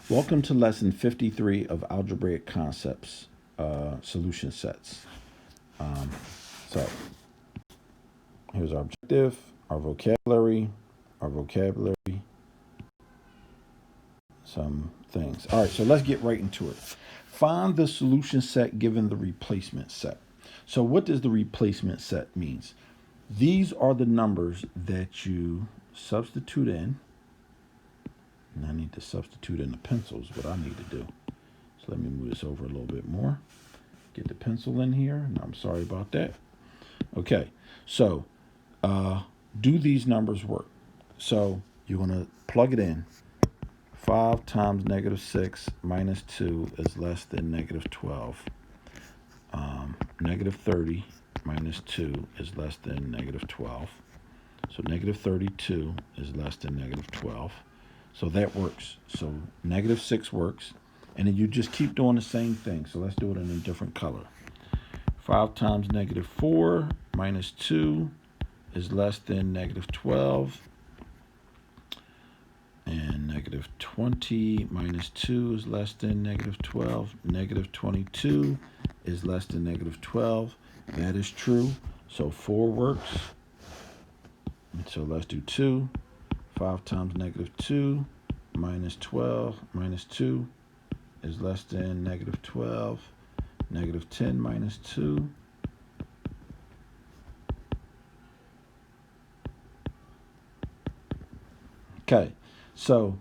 Welcome to lesson 53 of algebraic concepts, solution sets. So here's our objective, our vocabulary, some things. All right, so let's get right into it. Find the solution set given the replacement set. So what does the replacement set means? These are the numbers that you substitute in. And I need to substitute in the pencils, what I need to do. So let me move this over a little bit more. Get the pencil in here. And I'm sorry about that. Okay, so do these numbers work? So you're going to plug it in. 5 times negative 6 minus 2 is less than negative 12. Negative 30 minus 2 is less than negative 12. So negative 32 is less than negative 12. So that works. So negative 6 works. And then you just keep doing the same thing. So let's do it in a different color. 5 times negative 4 minus 2 is less than negative 12. And negative 20 minus 2 is less than negative 12. Negative 22 is less than negative 12. That is true. So 4 works. And so let's do 2. 5 times negative 2 minus 12 minus 2 is less than negative 12. Negative 10 minus 2 . Okay, so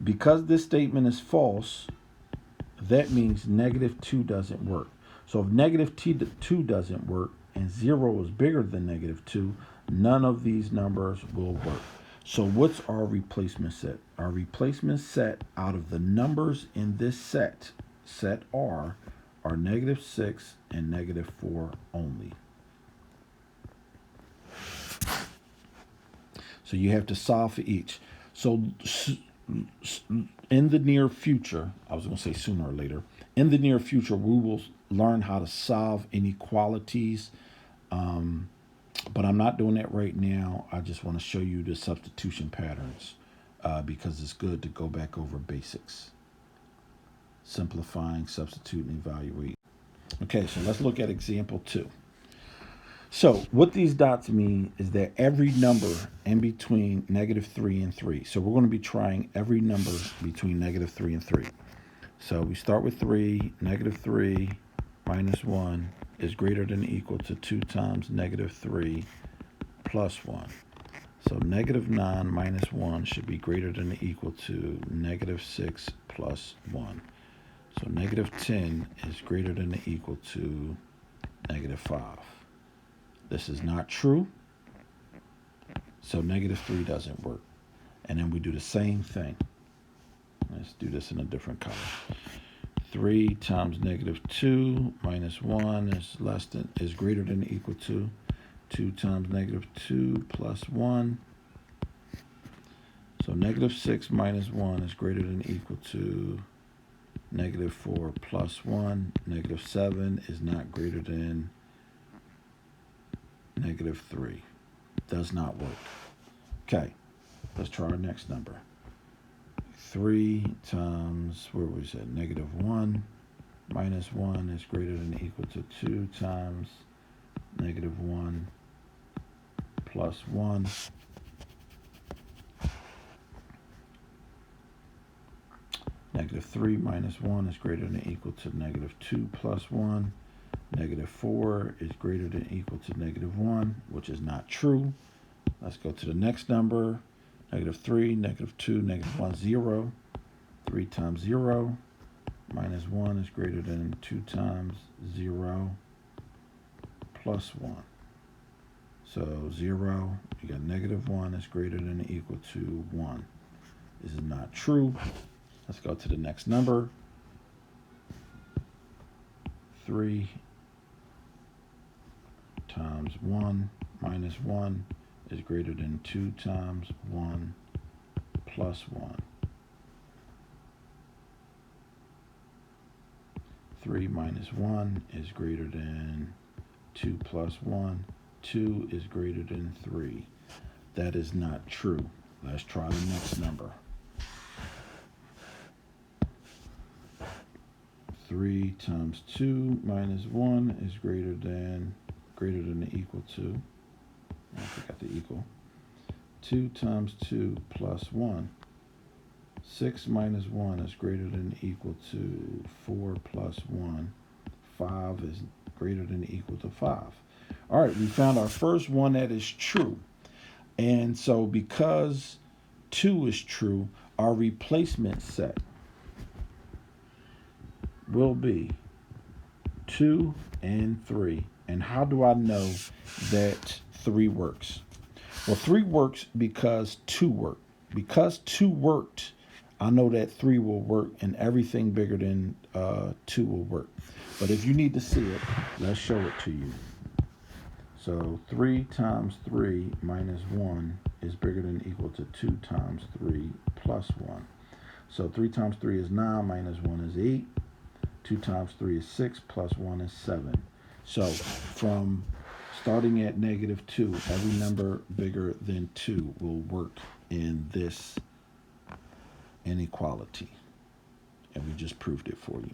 because this statement is false, that means negative 2 doesn't work. So if negative 2 doesn't work and 0 is bigger than negative 2, none of these numbers will work. So what's our replacement set? Our replacement set out of the numbers in this set R, are negative 6 and negative 4 only. So you have to solve for each. So in the near future, I was going to say sooner or later, in the near future, we will learn how to solve inequalities. But I'm not doing that right now. I just want to show you the substitution patterns because it's good to go back over basics. Simplifying, substitute, and evaluate. Okay, so let's look at example 2. So what these dots mean is that every number in between negative 3 and 3. So we're going to be trying every number between negative 3 and 3. So we start with 3. Negative 3 minus 1 is greater than or equal to 2 times negative 3 plus 1. So negative 9 minus 1 should be greater than or equal to negative 6 plus 1. So negative 10 is greater than or equal to negative 5. This is not true. So negative 3 doesn't work. And then we do the same thing. Let's do this in a different color. 3 times negative 2 minus 1 is greater than or equal to 2 times negative 2 plus 1. So negative 6 minus 1 is greater than or equal to negative 4 plus 1. Negative 7 is not greater than negative 3. Does not work. Okay, let's try our next number. 3 times, where was it? Negative 1 minus 1 is greater than or equal to 2 times negative 1 plus 1. Negative 3 minus 1 is greater than or equal to negative 2 plus 1. Negative 4 is greater than or equal to negative 1, which is not true. Let's go to the next number. Negative 3, negative 2, negative 1, 0. 3 times 0 minus 1 is greater than 2 times 0 plus 1. So 0, you got negative 1 is greater than or equal to 1. This is not true. Let's go to the next number. 3 times 1 minus 1 is greater than 2 times 1 plus 1. 3 minus 1 is greater than 2 plus 1. 2 is greater than 3. That is not true. Let's try the next number. 3 times 2 minus 1 is greater than or equal to, I forgot the equal, 2 times 2 plus 1. 6 minus 1 is greater than or equal to 4 plus 1. 5 is greater than or equal to 5. All right, we found our first one that is true. And so because 2 is true, our replacement set will be 2 and 3. And how do I know that 3 works? Well, 3 works because 2 worked. Because 2 worked, I know that 3 will work, and everything bigger than 2 will work. But if you need to see it, let's show it to you. So 3 times 3 minus 1 is bigger than or equal to 2 times 3 plus 1. So 3 times 3 is 9, minus 1 is 8. 2 times 3 is 6, plus 1 is 7. So from starting at negative 2, every number bigger than 2 will work in this inequality. And we just proved it for you.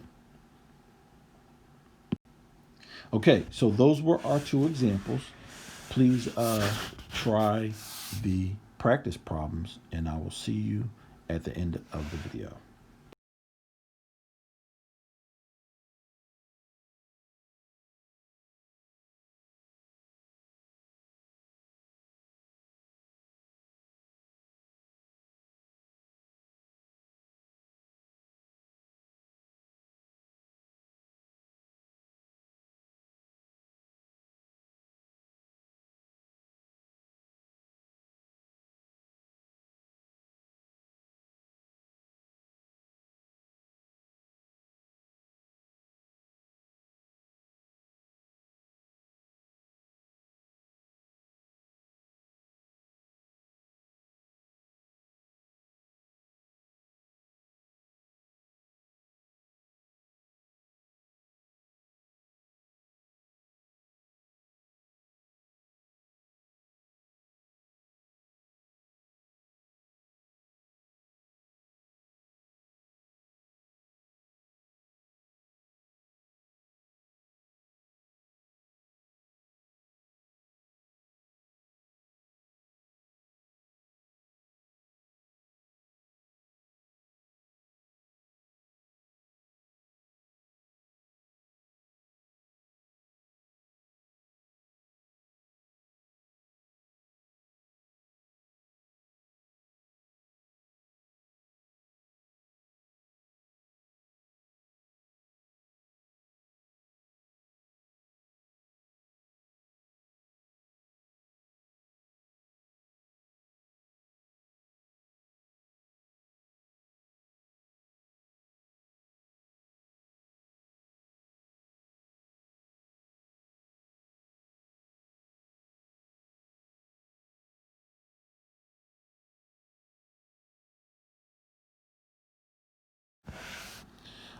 Okay, so those were our 2 examples. Please try the practice problems, and I will see you at the end of the video.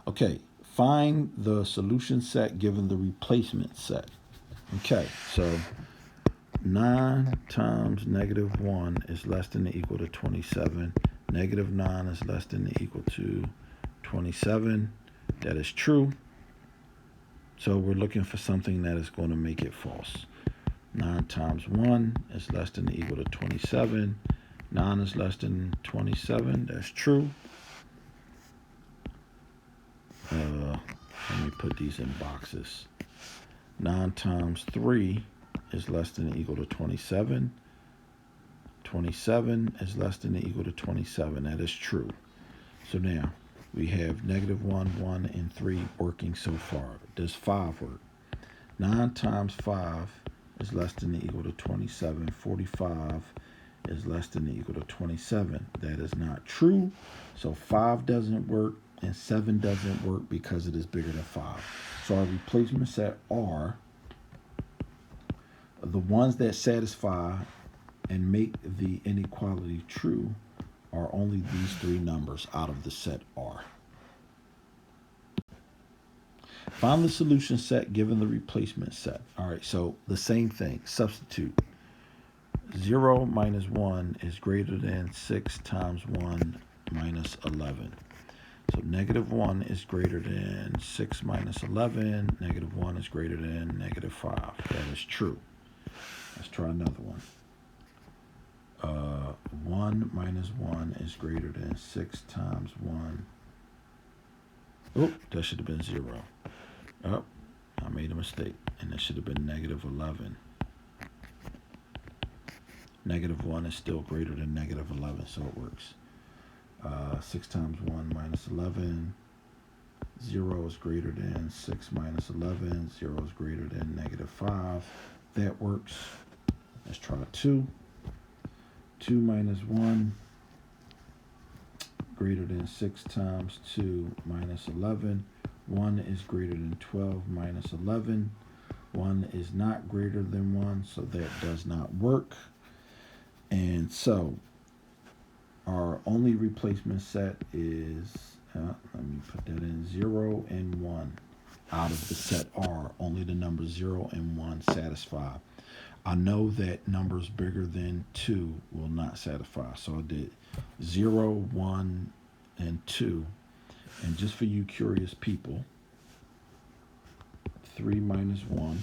Okay, find the solution set given the replacement set. Okay, so 9 times negative 1 is less than or equal to 27. Negative 9 is less than or equal to 27. That is true. So we're looking for something that is going to make it false. 9 times 1 is less than or equal to 27. 9 is less than 27. That's true. Let me put these in boxes. 9 times 3 is less than or equal to 27. 27 is less than or equal to 27. That is true. So now we have negative 1, 1, and 3 working so far. Does 5 work? 9 times 5 is less than or equal to 27. 45 is less than or equal to 27. That is not true. So 5 doesn't work, and 7 doesn't work because it is bigger than 5. So our replacement set are the ones that satisfy and make the inequality true are only these 3 numbers out of the set R. Find the solution set given the replacement set. All right, so the same thing. Substitute. 0 minus 1 is greater than 6 times 1 minus 11. So negative 1 is greater than 6 minus 11. Negative 1 is greater than negative 5. That is true. Let's try another one. 1 minus 1 is greater than 6 times 1. Oh, that should have been 0. Oh, I made a mistake. And that should have been negative 11. Negative 1 is still greater than negative 11, so it works. 6 times 1 minus 11. 0 is greater than 6 minus 11. 0 is greater than negative 5. That works. Let's try 2. 2 minus 1 greater than 6 times 2 minus 11. 1 is greater than 12 minus 11. 1 is not greater than 1, so that does not work. And so our only replacement set is, let me put that in, 0 and 1. Out of the set R, only the numbers 0 and 1 satisfy. I know that numbers bigger than 2 will not satisfy. So I did 0, 1, and 2. And just for you curious people, 3 minus 1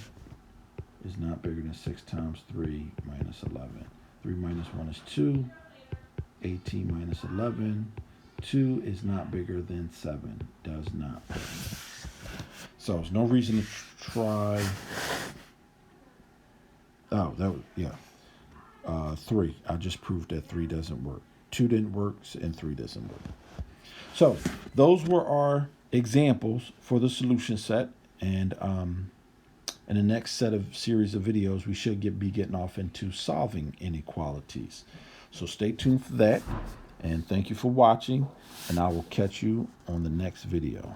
is not bigger than 6 times 3 minus 11. 3 minus 1 is 2. 18 minus 11. 2 is not bigger than 7. Does not work. So there's no reason to try. Oh, that was, yeah. 3. I just proved that 3 doesn't work. 2 didn't work, and 3 doesn't work. So those were our examples for the solution set. And in the next series of videos, we should be getting off into solving inequalities. So stay tuned for that. And thank you for watching. And I will catch you on the next video.